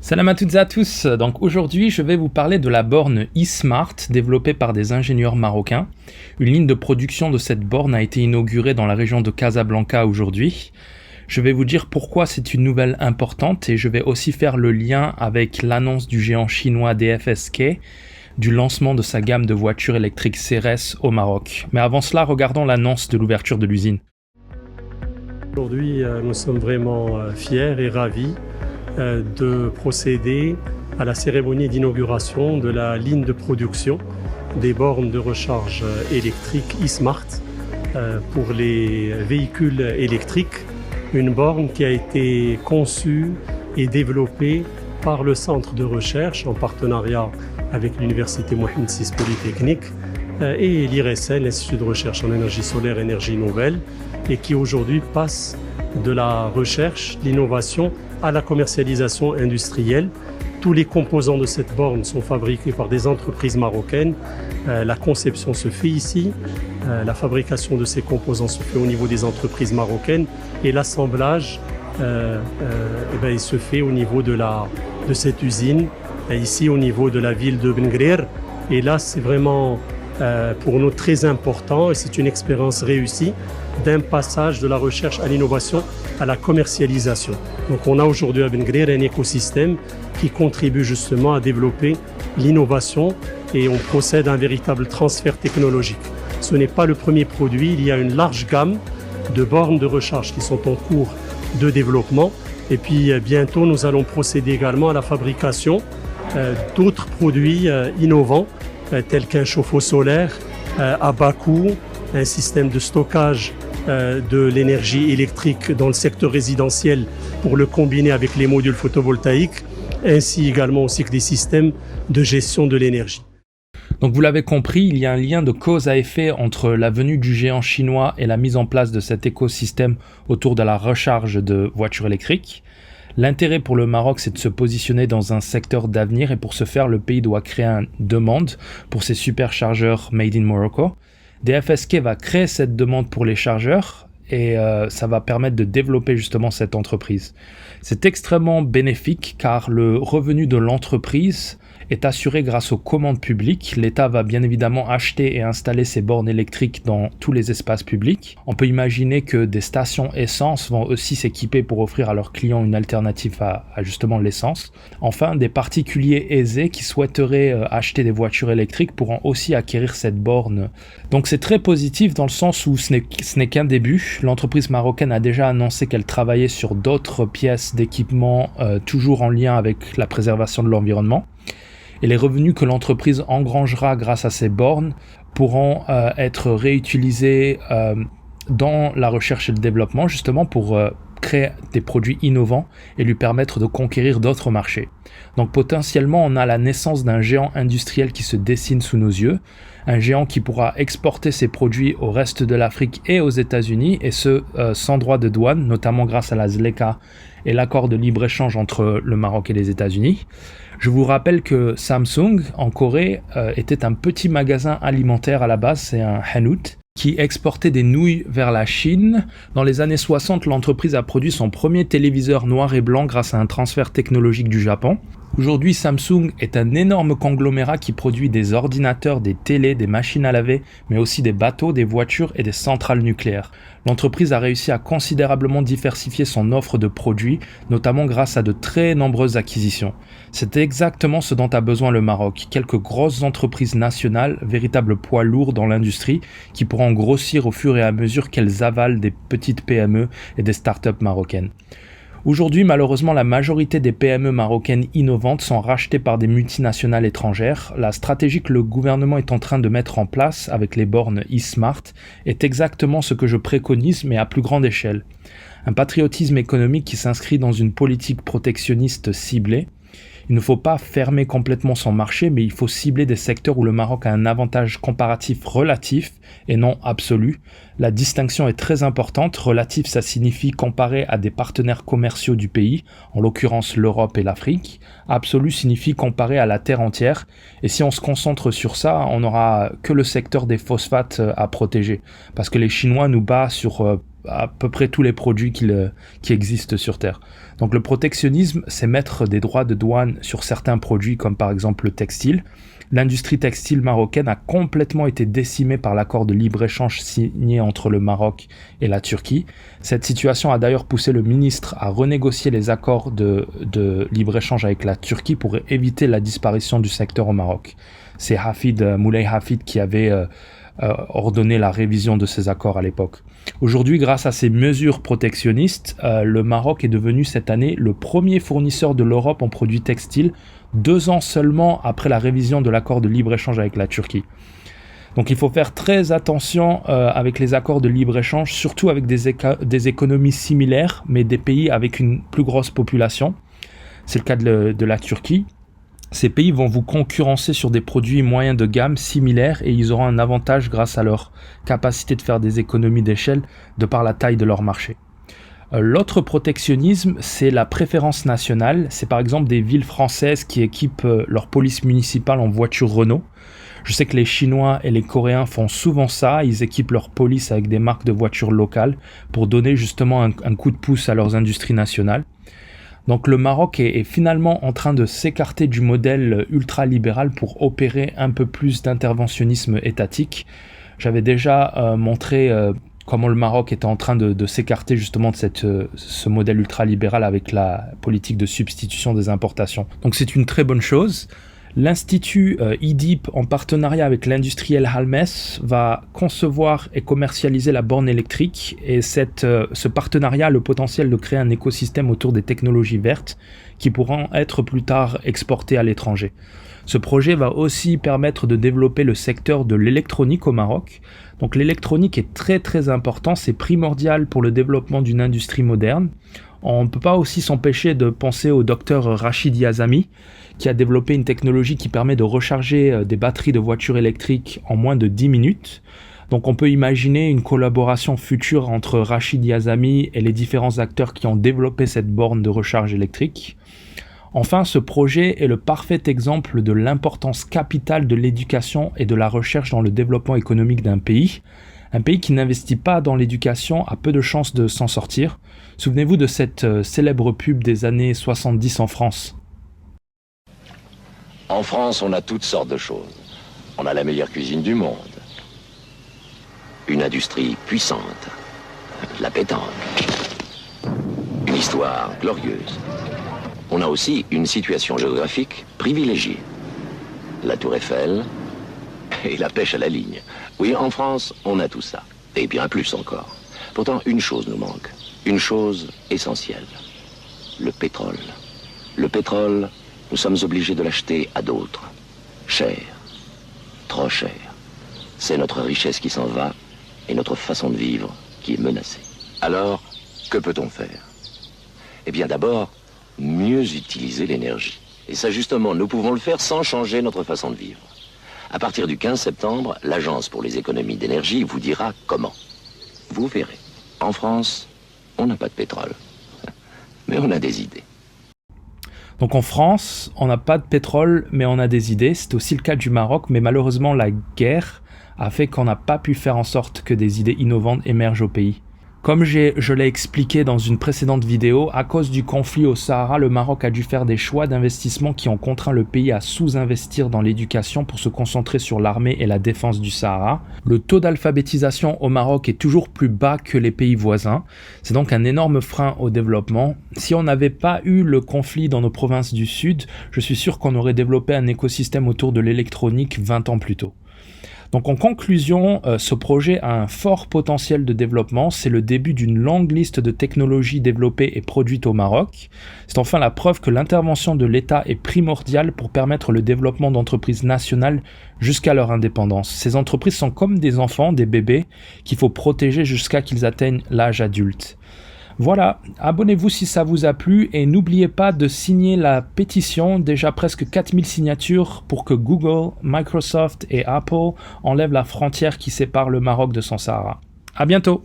Salam à toutes et à tous. Donc aujourd'hui, je vais vous parler de la borne eSmart développée par des ingénieurs marocains. Une ligne de production de cette borne a été inaugurée dans la région de Casablanca aujourd'hui. Je vais vous dire pourquoi c'est une nouvelle importante et je vais aussi faire le lien avec l'annonce du géant chinois DFSK du lancement de sa gamme de voitures électriques CRS au Maroc. Mais avant cela, regardons l'annonce de l'ouverture de l'usine. Aujourd'hui, nous sommes vraiment fiers et ravis de procéder à la cérémonie d'inauguration de la ligne de production des bornes de recharge électrique eSmart pour les véhicules électriques. Une borne qui a été conçue et développée par le centre de recherche en partenariat avec l'université Mohammed VI Polytechnique et l'IRSN, l'Institut de recherche en énergie solaire et énergie nouvelle, et qui aujourd'hui passe de la recherche, l'innovation à la commercialisation industrielle. Tous les composants de cette borne sont fabriqués par des entreprises marocaines. La conception se fait ici, la fabrication de ces composants se fait au niveau des entreprises marocaines et l'assemblage il se fait au niveau de cette usine, ici au niveau de la ville de Ben Guerir. Et là, c'est vraiment pour nous très important et c'est une expérience réussie d'un passage de la recherche à l'innovation à la commercialisation. Donc on a aujourd'hui à Ben Guerir un écosystème qui contribue justement à développer l'innovation et on procède à un véritable transfert technologique. Ce n'est pas le premier produit, il y a une large gamme de bornes de recharge qui sont en cours de développement et puis bientôt nous allons procéder également à la fabrication d'autres produits innovants tels qu'un chauffe-eau solaire à bas coût, un système de stockage de l'énergie électrique dans le secteur résidentiel pour le combiner avec les modules photovoltaïques, ainsi également aussi que des systèmes de gestion de l'énergie. Donc vous l'avez compris, il y a un lien de cause à effet entre la venue du géant chinois et la mise en place de cet écosystème autour de la recharge de voitures électriques. L'intérêt pour le Maroc, c'est de se positionner dans un secteur d'avenir et pour ce faire, le pays doit créer une demande pour ses superchargeurs Made in Morocco. DFSK va créer cette demande pour les chargeurs et ça va permettre de développer justement cette entreprise. C'est extrêmement bénéfique car le revenu de l'entreprise est assuré grâce aux commandes publiques. L'État va bien évidemment acheter et installer ces bornes électriques dans tous les espaces publics. On peut imaginer que des stations essence vont aussi s'équiper pour offrir à leurs clients une alternative à justement l'essence. Enfin, des particuliers aisés qui souhaiteraient acheter des voitures électriques pourront aussi acquérir cette borne. Donc c'est très positif dans le sens où ce n'est qu'un début. L'entreprise marocaine a déjà annoncé qu'elle travaillait sur d'autres pièces d'équipement toujours en lien avec la préservation de l'environnement. Et les revenus que l'entreprise engrangera grâce à ces bornes pourront être réutilisés dans la recherche et le développement, justement pour créer des produits innovants et lui permettre de conquérir d'autres marchés. Donc potentiellement, on a la naissance d'un géant industriel qui se dessine sous nos yeux, un géant qui pourra exporter ses produits au reste de l'Afrique et aux États-Unis, et ce sans droit de douane, notamment grâce à la ZLECA et l'accord de libre-échange entre le Maroc et les États-Unis. Je vous rappelle que Samsung, en Corée, était un petit magasin alimentaire à la base, c'est un Hanout, qui exportait des nouilles vers la Chine. Dans les années 60, l'entreprise a produit son premier téléviseur noir et blanc grâce à un transfert technologique du Japon. Aujourd'hui, Samsung est un énorme conglomérat qui produit des ordinateurs, des télés, des machines à laver, mais aussi des bateaux, des voitures et des centrales nucléaires. L'entreprise a réussi à considérablement diversifier son offre de produits, notamment grâce à de très nombreuses acquisitions. C'est exactement ce dont a besoin le Maroc, quelques grosses entreprises nationales, véritables poids lourds dans l'industrie, qui pourront grossir au fur et à mesure qu'elles avalent des petites PME et des startups marocaines. Aujourd'hui, malheureusement, la majorité des PME marocaines innovantes sont rachetées par des multinationales étrangères. La stratégie que le gouvernement est en train de mettre en place avec les bornes eSmart est exactement ce que je préconise, mais à plus grande échelle. Un patriotisme économique qui s'inscrit dans une politique protectionniste ciblée. Il ne faut pas fermer complètement son marché, mais il faut cibler des secteurs où le Maroc a un avantage comparatif relatif et non absolu. La distinction est très importante. Relatif, ça signifie comparé à des partenaires commerciaux du pays, en l'occurrence l'Europe et l'Afrique. Absolu signifie comparé à la terre entière. Et si on se concentre sur ça, on n'aura que le secteur des phosphates à protéger. Parce que les Chinois nous battent sur à peu près tous les produits qui existent sur Terre. Donc le protectionnisme, c'est mettre des droits de douane sur certains produits, comme par exemple le textile. L'industrie textile marocaine a complètement été décimée par l'accord de libre-échange signé entre le Maroc et la Turquie. Cette situation a d'ailleurs poussé le ministre à renégocier les accords de libre-échange avec la Turquie pour éviter la disparition du secteur au Maroc. C'est Moulay Hafid qui avait ordonné la révision de ces accords à l'époque. Aujourd'hui, grâce à ces mesures protectionnistes, le Maroc est devenu cette année le premier fournisseur de l'Europe en produits textiles, 2 ans seulement après la révision de l'accord de libre-échange avec la Turquie. Donc il faut faire très attention avec les accords de libre-échange, surtout avec des économies similaires, mais des pays avec une plus grosse population. C'est le cas de la Turquie. Ces pays vont vous concurrencer sur des produits moyens de gamme similaires et ils auront un avantage grâce à leur capacité de faire des économies d'échelle de par la taille de leur marché. L'autre protectionnisme, c'est la préférence nationale. C'est par exemple des villes françaises qui équipent leur police municipale en voitures Renault. Je sais que les Chinois et les Coréens font souvent ça. Ils équipent leur police avec des marques de voitures locales pour donner justement un coup de pouce à leurs industries nationales. Donc le Maroc est finalement en train de s'écarter du modèle ultralibéral pour opérer un peu plus d'interventionnisme étatique. J'avais déjà montré comment le Maroc était en train de s'écarter justement de ce modèle ultralibéral avec la politique de substitution des importations. Donc c'est une très bonne chose. L'Institut IDIP, en partenariat avec l'industriel Halmes, va concevoir et commercialiser la borne électrique et ce partenariat a le potentiel de créer un écosystème autour des technologies vertes qui pourront être plus tard exportées à l'étranger. Ce projet va aussi permettre de développer le secteur de l'électronique au Maroc. Donc l'électronique est très très important, c'est primordial pour le développement d'une industrie moderne. On ne peut pas aussi s'empêcher de penser au docteur Rachid Yazami, qui a développé une technologie qui permet de recharger des batteries de voitures électriques en moins de 10 minutes. Donc on peut imaginer une collaboration future entre Rachid Yazami et les différents acteurs qui ont développé cette borne de recharge électrique. Enfin, ce projet est le parfait exemple de l'importance capitale de l'éducation et de la recherche dans le développement économique d'un pays. Un pays qui n'investit pas dans l'éducation a peu de chances de s'en sortir. Souvenez-vous de cette célèbre pub des années 70 en France. En France, on a toutes sortes de choses. On a la meilleure cuisine du monde. Une industrie puissante. La pétanque. Une histoire glorieuse. On a aussi une situation géographique privilégiée. La Tour Eiffel et la pêche à la ligne. Oui, en France, on a tout ça. Et bien plus encore. Pourtant, une chose nous manque. Une chose essentielle. Le pétrole. Le pétrole, nous sommes obligés de l'acheter à d'autres. Cher. Trop cher. C'est notre richesse qui s'en va et notre façon de vivre qui est menacée. Alors, que peut-on faire? Eh bien d'abord, mieux utiliser l'énergie. Et ça justement, nous pouvons le faire sans changer notre façon de vivre. À partir du 15 septembre, l'Agence pour les économies d'énergie vous dira comment. Vous verrez. En France, on n'a pas de pétrole. Mais on a des idées. Donc en France, on n'a pas de pétrole, mais on a des idées. C'est aussi le cas du Maroc, mais malheureusement la guerre a fait qu'on n'a pas pu faire en sorte que des idées innovantes émergent au pays. Comme je l'ai expliqué dans une précédente vidéo, à cause du conflit au Sahara, le Maroc a dû faire des choix d'investissement qui ont contraint le pays à sous-investir dans l'éducation pour se concentrer sur l'armée et la défense du Sahara. Le taux d'alphabétisation au Maroc est toujours plus bas que les pays voisins. C'est donc un énorme frein au développement. Si on n'avait pas eu le conflit dans nos provinces du Sud, je suis sûr qu'on aurait développé un écosystème autour de l'électronique 20 ans plus tôt. Donc en conclusion, ce projet a un fort potentiel de développement. C'est le début d'une longue liste de technologies développées et produites au Maroc. C'est enfin la preuve que l'intervention de l'État est primordiale pour permettre le développement d'entreprises nationales jusqu'à leur indépendance. Ces entreprises sont comme des enfants, des bébés, qu'il faut protéger jusqu'à qu'ils atteignent l'âge adulte. Voilà, abonnez-vous si ça vous a plu et n'oubliez pas de signer la pétition, déjà presque 4000 signatures pour que Google, Microsoft et Apple enlèvent la frontière qui sépare le Maroc de son Sahara. À bientôt!